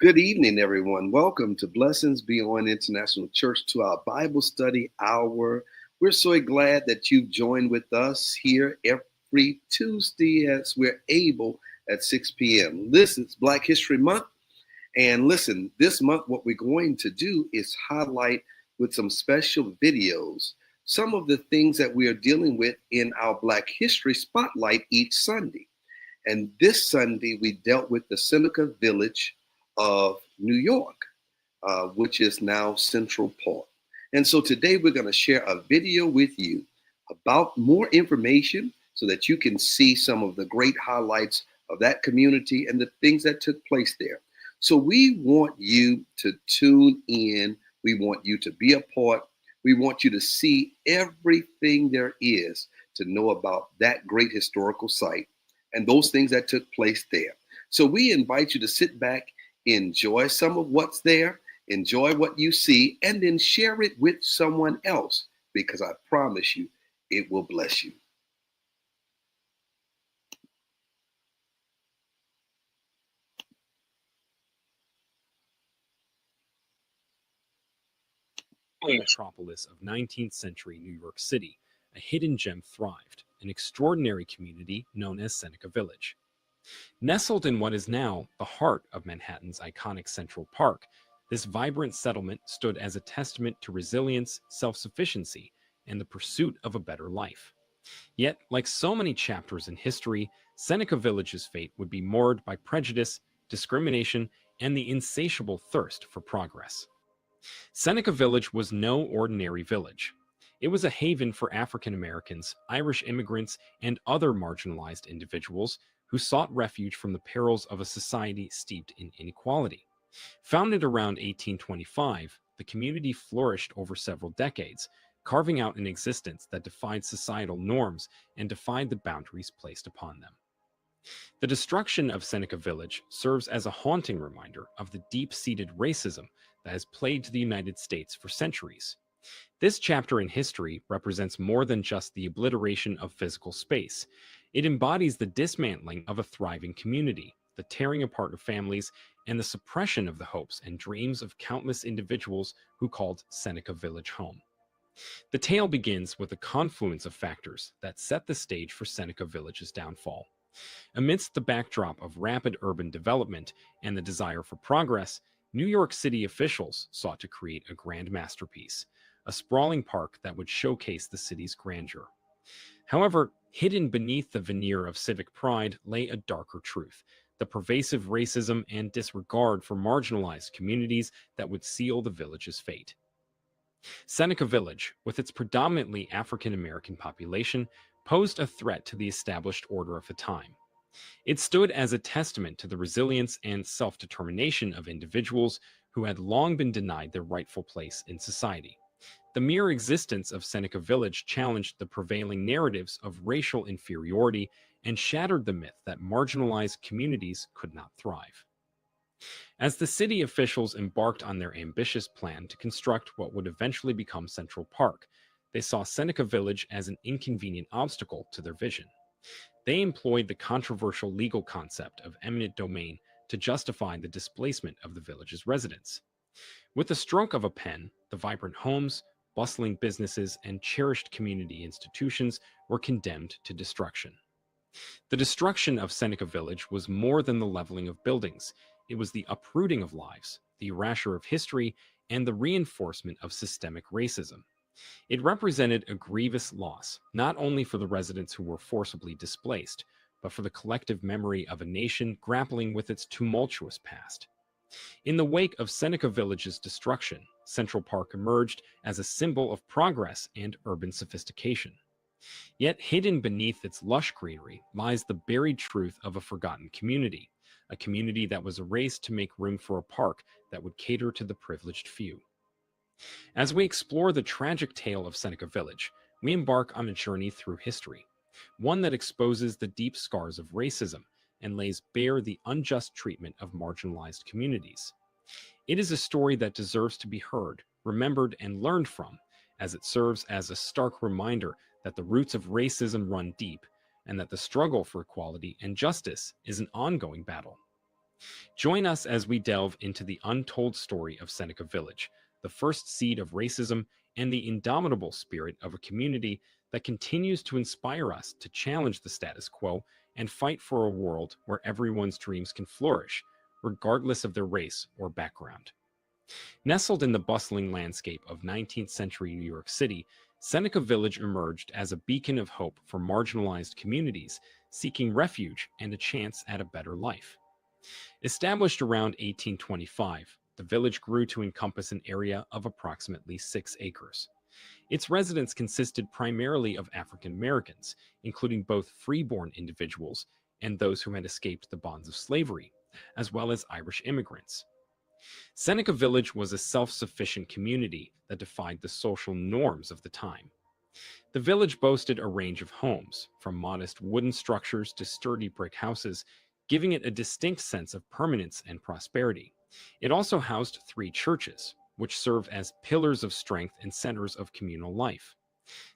Good evening, everyone. Welcome to Blessings Beyond International Church to our Bible study hour. We're so glad that you've joined with us here every Tuesday as we're able at 6 p.m. This is Black History Month. And listen, this month, what we're going to do is highlight with some special videos some of the things that we are dealing with in our Black History Spotlight each Sunday. And this Sunday, we dealt with the Seneca Village of New York, which is now Central Park. And so today we're going to share a video with you about more information so that you can see some of the great highlights of that community and the things that took place there. So we want you to tune in. We want you to be a part. We want you to see everything there is to know about that great historical site and those things that took place there. So we invite you to sit back, enjoy some of what's there, enjoy what you see, and then share it with someone else, because I promise you, it will bless you. Metropolis of 19th century New York City, a hidden gem thrived, an extraordinary community known as Seneca Village. Nestled in what is now the heart of Manhattan's iconic Central Park, this vibrant settlement stood as a testament to resilience, self-sufficiency, and the pursuit of a better life. Yet, like so many chapters in history, Seneca Village's fate would be marred by prejudice, discrimination, and the insatiable thirst for progress. Seneca Village was no ordinary village. It was a haven for African Americans, Irish immigrants, and other marginalized individuals who sought refuge from the perils of a society steeped in inequality. Founded around 1825, the community flourished over several decades, carving out an existence that defied societal norms and defied the boundaries placed upon them. The destruction of Seneca Village serves as a haunting reminder of the deep-seated racism that has plagued the United States for centuries. This chapter in history represents more than just the obliteration of physical space. It embodies the dismantling of a thriving community, the tearing apart of families, and the suppression of the hopes and dreams of countless individuals who called Seneca Village home. The tale begins with a confluence of factors that set the stage for Seneca Village's downfall. Amidst the backdrop of rapid urban development and the desire for progress, New York City officials sought to create a grand masterpiece, a sprawling park that would showcase the city's grandeur. However, hidden beneath the veneer of civic pride lay a darker truth, the pervasive racism and disregard for marginalized communities that would seal the village's fate. Seneca Village, with its predominantly African American population, posed a threat to the established order of the time. It stood as a testament to the resilience and self-determination of individuals who had long been denied their rightful place in society. The mere existence of Seneca Village challenged the prevailing narratives of racial inferiority and shattered the myth that marginalized communities could not thrive. As the city officials embarked on their ambitious plan to construct what would eventually become Central Park, they saw Seneca Village as an inconvenient obstacle to their vision. They employed the controversial legal concept of eminent domain to justify the displacement of the village's residents. With the stroke of a pen, the vibrant homes, bustling businesses, and cherished community institutions were condemned to destruction. The destruction of Seneca Village was more than the leveling of buildings. It was the uprooting of lives, the erasure of history, and the reinforcement of systemic racism. It represented a grievous loss, not only for the residents who were forcibly displaced, but for the collective memory of a nation grappling with its tumultuous past. In the wake of Seneca Village's destruction, Central Park emerged as a symbol of progress and urban sophistication. Yet hidden beneath its lush greenery lies the buried truth of a forgotten community, a community that was erased to make room for a park that would cater to the privileged few. As we explore the tragic tale of Seneca Village, we embark on a journey through history, one that exposes the deep scars of racism and lays bare the unjust treatment of marginalized communities. It is a story that deserves to be heard, remembered, and learned from, as it serves as a stark reminder that the roots of racism run deep and that the struggle for equality and justice is an ongoing battle. Join us as we delve into the untold story of Seneca Village, the first seed of racism and the indomitable spirit of a community that continues to inspire us to challenge the status quo and fight for a world where everyone's dreams can flourish, regardless of their race or background. Nestled in the bustling landscape of 19th century New York City, Seneca Village emerged as a beacon of hope for marginalized communities seeking refuge and a chance at a better life. Established around 1825, the village grew to encompass an area of approximately 6 acres. Its residents consisted primarily of African Americans, including both freeborn individuals and those who had escaped the bonds of slavery, as well as Irish immigrants. Seneca Village was a self-sufficient community that defied the social norms of the time. The village boasted a range of homes, from modest wooden structures to sturdy brick houses, giving it a distinct sense of permanence and prosperity. It also housed 3 churches, which served as pillars of strength and centers of communal life.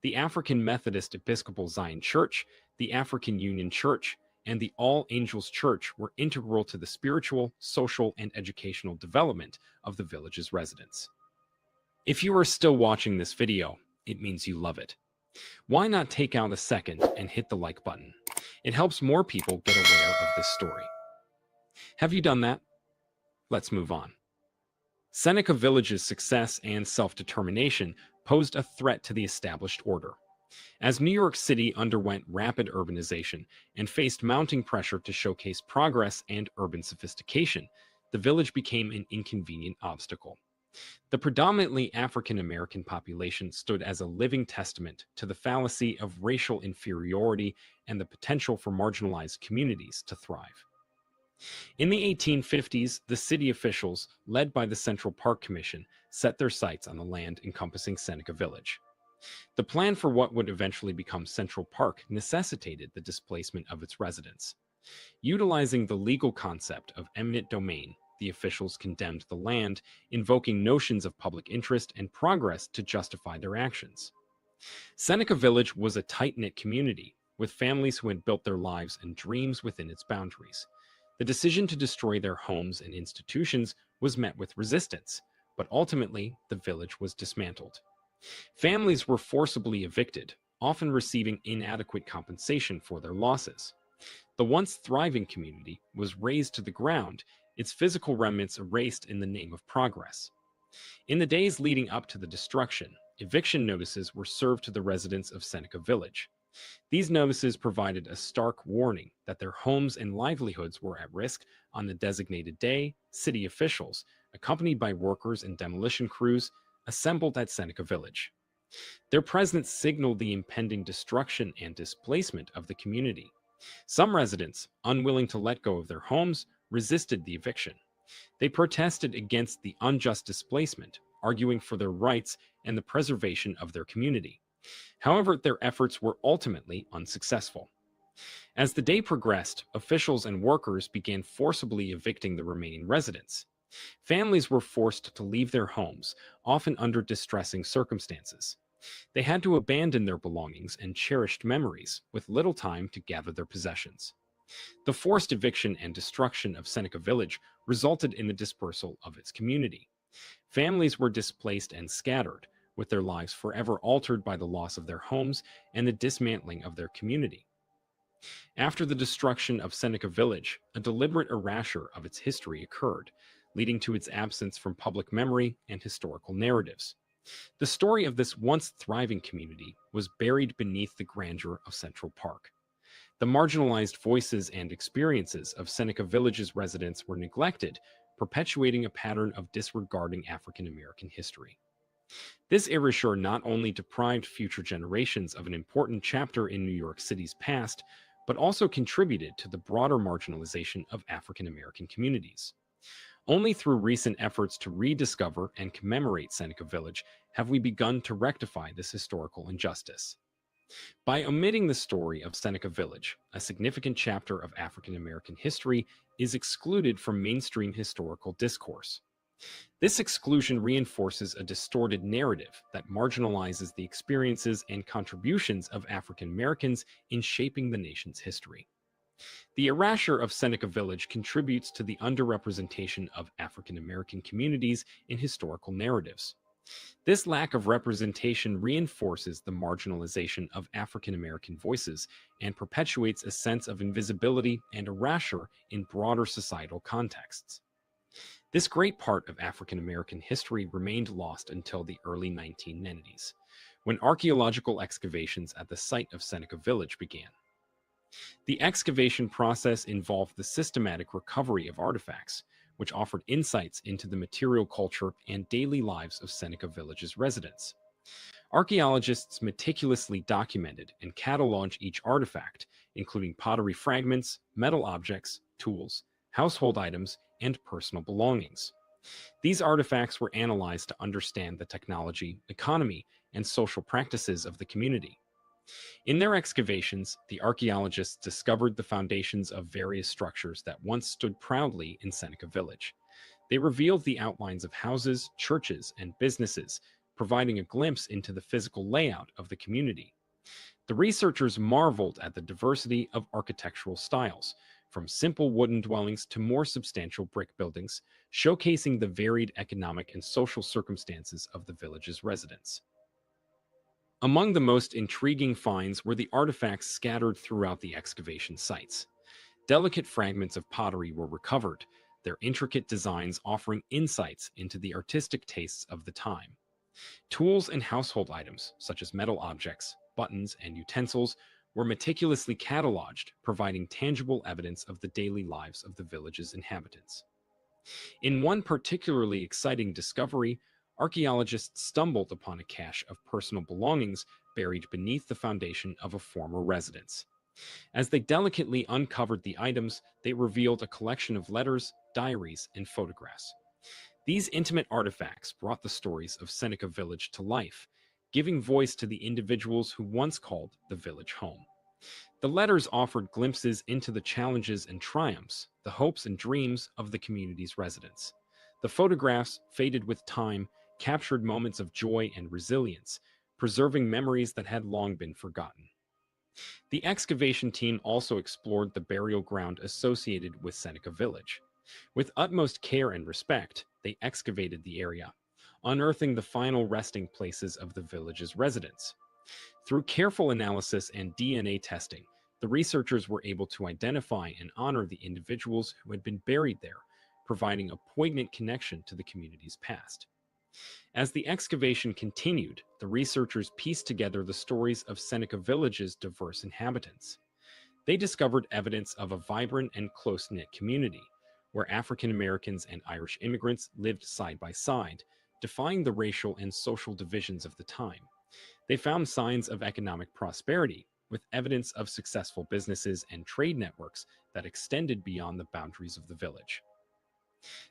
The African Methodist Episcopal Zion Church, the African Union Church, and the All Angels Church were integral to the spiritual, social, and educational development of the village's residents. If you are still watching this video, it means you love it. Why not take out a second and hit the like button? It helps more people get aware of this story. Have you done that? Let's move on. Seneca Village's success and self-determination posed a threat to the established order. As New York City underwent rapid urbanization and faced mounting pressure to showcase progress and urban sophistication, the village became an inconvenient obstacle. The predominantly African American population stood as a living testament to the fallacy of racial inferiority and the potential for marginalized communities to thrive. In the 1850s, the city officials, led by the Central Park Commission, set their sights on the land encompassing Seneca Village. The plan for what would eventually become Central Park necessitated the displacement of its residents. Utilizing the legal concept of eminent domain, the officials condemned the land, invoking notions of public interest and progress to justify their actions. Seneca Village was a tight-knit community, with families who had built their lives and dreams within its boundaries. The decision to destroy their homes and institutions was met with resistance, but ultimately the village was dismantled. Families were forcibly evicted, often receiving inadequate compensation for their losses. The once thriving community was razed to the ground, its physical remnants erased in the name of progress. In the days leading up to the destruction, eviction notices were served to the residents of Seneca Village. These notices provided a stark warning that their homes and livelihoods were at risk on the designated day. City officials, accompanied by workers and demolition crews, assembled at Seneca Village. Their presence signaled the impending destruction and displacement of the community. Some residents, unwilling to let go of their homes, resisted the eviction. They protested against the unjust displacement, arguing for their rights and the preservation of their community. However, their efforts were ultimately unsuccessful. As the day progressed, officials and workers began forcibly evicting the remaining residents. Families were forced to leave their homes, often under distressing circumstances. They had to abandon their belongings and cherished memories, with little time to gather their possessions. The forced eviction and destruction of Seneca Village resulted in the dispersal of its community. Families were displaced and scattered, with their lives forever altered by the loss of their homes and the dismantling of their community. After the destruction of Seneca Village, a deliberate erasure of its history occurred, leading to its absence from public memory and historical narratives. The story of this once thriving community was buried beneath the grandeur of Central Park. The marginalized voices and experiences of Seneca Village's residents were neglected, perpetuating a pattern of disregarding African American history. This erasure not only deprived future generations of an important chapter in New York City's past, but also contributed to the broader marginalization of African American communities. Only through recent efforts to rediscover and commemorate Seneca Village have we begun to rectify this historical injustice. By omitting the story of Seneca Village, a significant chapter of African American history is excluded from mainstream historical discourse. This exclusion reinforces a distorted narrative that marginalizes the experiences and contributions of African Americans in shaping the nation's history. The erasure of Seneca Village contributes to the underrepresentation of African American communities in historical narratives. This lack of representation reinforces the marginalization of African American voices and perpetuates a sense of invisibility and erasure in broader societal contexts. This great part of African American history remained lost until the early 1990s, when archaeological excavations at the site of Seneca Village began. The excavation process involved the systematic recovery of artifacts, which offered insights into the material culture and daily lives of Seneca Village's residents. Archaeologists meticulously documented and cataloged each artifact, including pottery fragments, metal objects, tools, household items, and personal belongings. These artifacts were analyzed to understand the technology, economy, and social practices of the community. In their excavations, the archaeologists discovered the foundations of various structures that once stood proudly in Seneca Village. They revealed the outlines of houses, churches, and businesses, providing a glimpse into the physical layout of the community. The researchers marveled at the diversity of architectural styles, from simple wooden dwellings to more substantial brick buildings, showcasing the varied economic and social circumstances of the village's residents. Among the most intriguing finds were the artifacts scattered throughout the excavation sites. Delicate fragments of pottery were recovered, their intricate designs offering insights into the artistic tastes of the time. Tools and household items, such as metal objects, buttons, and utensils, were meticulously cataloged, providing tangible evidence of the daily lives of the village's inhabitants. In one particularly exciting discovery, archaeologists stumbled upon a cache of personal belongings buried beneath the foundation of a former residence. As they delicately uncovered the items, they revealed a collection of letters, diaries, and photographs. These intimate artifacts brought the stories of Seneca Village to life, giving voice to the individuals who once called the village home. The letters offered glimpses into the challenges and triumphs, the hopes and dreams of the community's residents. The photographs, faded with time, captured moments of joy and resilience, preserving memories that had long been forgotten. The excavation team also explored the burial ground associated with Seneca Village. With utmost care and respect, they excavated the area, unearthing the final resting places of the village's residents. Through careful analysis and DNA testing, the researchers were able to identify and honor the individuals who had been buried there, providing a poignant connection to the community's past. As the excavation continued, the researchers pieced together the stories of Seneca Village's diverse inhabitants. They discovered evidence of a vibrant and close-knit community, where African Americans and Irish immigrants lived side by side, defying the racial and social divisions of the time. They found signs of economic prosperity, with evidence of successful businesses and trade networks that extended beyond the boundaries of the village.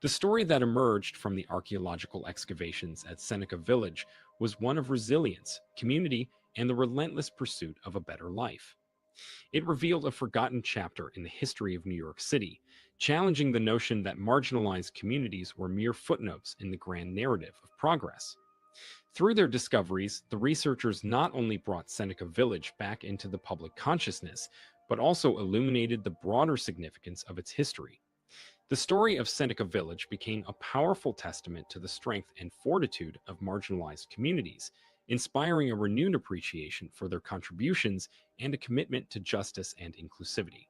The story that emerged from the archaeological excavations at Seneca Village was one of resilience, community, and the relentless pursuit of a better life. It revealed a forgotten chapter in the history of New York City, challenging the notion that marginalized communities were mere footnotes in the grand narrative of progress. Through their discoveries, the researchers not only brought Seneca Village back into the public consciousness, but also illuminated the broader significance of its history. The story of Seneca Village became a powerful testament to the strength and fortitude of marginalized communities, inspiring a renewed appreciation for their contributions and a commitment to justice and inclusivity.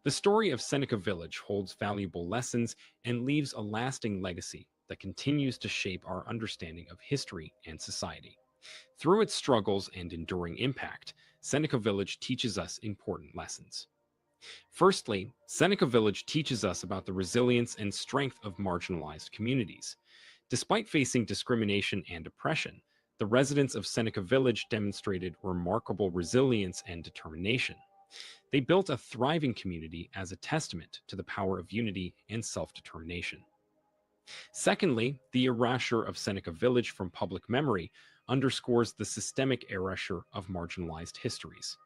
The story of Seneca Village holds valuable lessons and leaves a lasting legacy that continues to shape our understanding of history and society. Through its struggles and enduring impact, Seneca Village teaches us important lessons. Firstly, Seneca Village teaches us about the resilience and strength of marginalized communities. Despite facing discrimination and oppression, the residents of Seneca Village demonstrated remarkable resilience and determination. They built a thriving community as a testament to the power of unity and self-determination. Secondly, the erasure of Seneca Village from public memory underscores the systemic erasure of marginalized histories.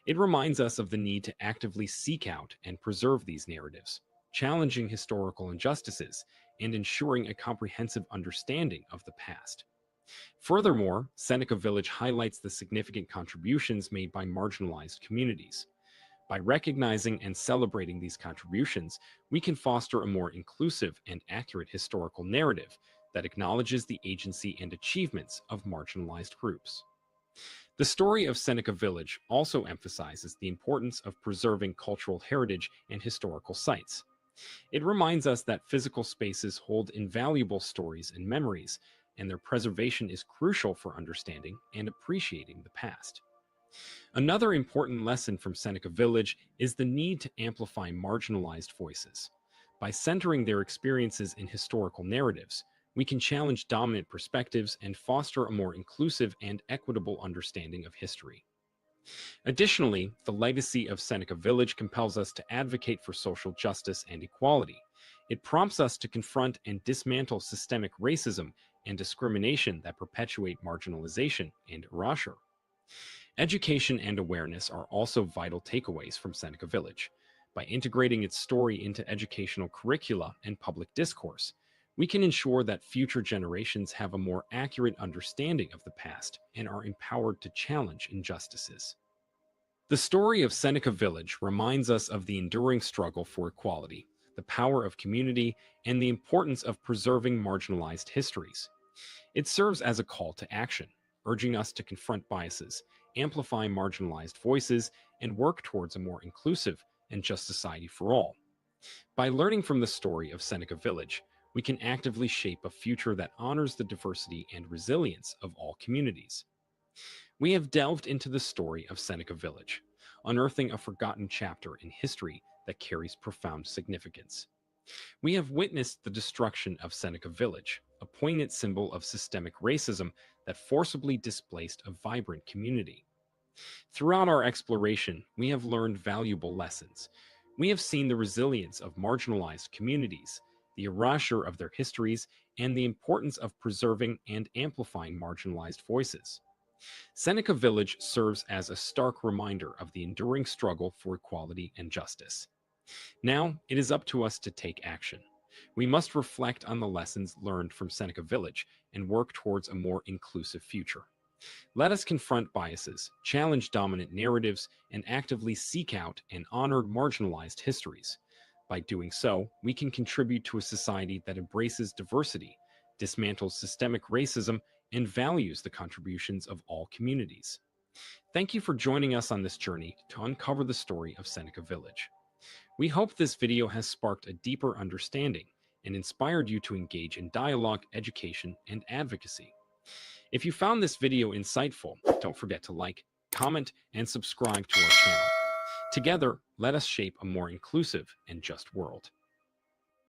It reminds us of the need to actively seek out and preserve these narratives, challenging historical injustices and ensuring a comprehensive understanding of the past. Furthermore, Seneca Village highlights the significant contributions made by marginalized communities. By recognizing and celebrating these contributions, we can foster a more inclusive and accurate historical narrative that acknowledges the agency and achievements of marginalized groups. The story of Seneca Village also emphasizes the importance of preserving cultural heritage and historical sites. It reminds us that physical spaces hold invaluable stories and memories, and their preservation is crucial for understanding and appreciating the past. Another important lesson from Seneca Village is the need to amplify marginalized voices. By centering their experiences in historical narratives, we can challenge dominant perspectives and foster a more inclusive and equitable understanding of history. Additionally, the legacy of Seneca Village compels us to advocate for social justice and equality. It prompts us to confront and dismantle systemic racism and discrimination that perpetuate marginalization and erasure. Education and awareness are also vital takeaways from Seneca Village. By integrating its story into educational curricula and public discourse, we can ensure that future generations have a more accurate understanding of the past and are empowered to challenge injustices. The story of Seneca Village reminds us of the enduring struggle for equality, the power of community, and the importance of preserving marginalized histories. It serves as a call to action, urging us to confront biases, amplify marginalized voices, and work towards a more inclusive and just society for all. By learning from the story of Seneca Village, we can actively shape a future that honors the diversity and resilience of all communities. We have delved into the story of Seneca Village, unearthing a forgotten chapter in history that carries profound significance. We have witnessed the destruction of Seneca Village, a poignant symbol of systemic racism that forcibly displaced a vibrant community. Throughout our exploration, we have learned valuable lessons. We have seen the resilience of marginalized communities, the erasure of their histories, and the importance of preserving and amplifying marginalized voices. Seneca Village serves as a stark reminder of the enduring struggle for equality and justice. Now, it is up to us to take action. We must reflect on the lessons learned from Seneca Village and work towards a more inclusive future. Let us confront biases, challenge dominant narratives, and actively seek out and honor marginalized histories. By doing so, we can contribute to a society that embraces diversity, dismantles systemic racism, and values the contributions of all communities. Thank you for joining us on this journey to uncover the story of Seneca Village. We hope this video has sparked a deeper understanding and inspired you to engage in dialogue, education, and advocacy. If you found this video insightful, don't forget to like, comment, and subscribe to our channel. Together, let us shape a more inclusive and just world.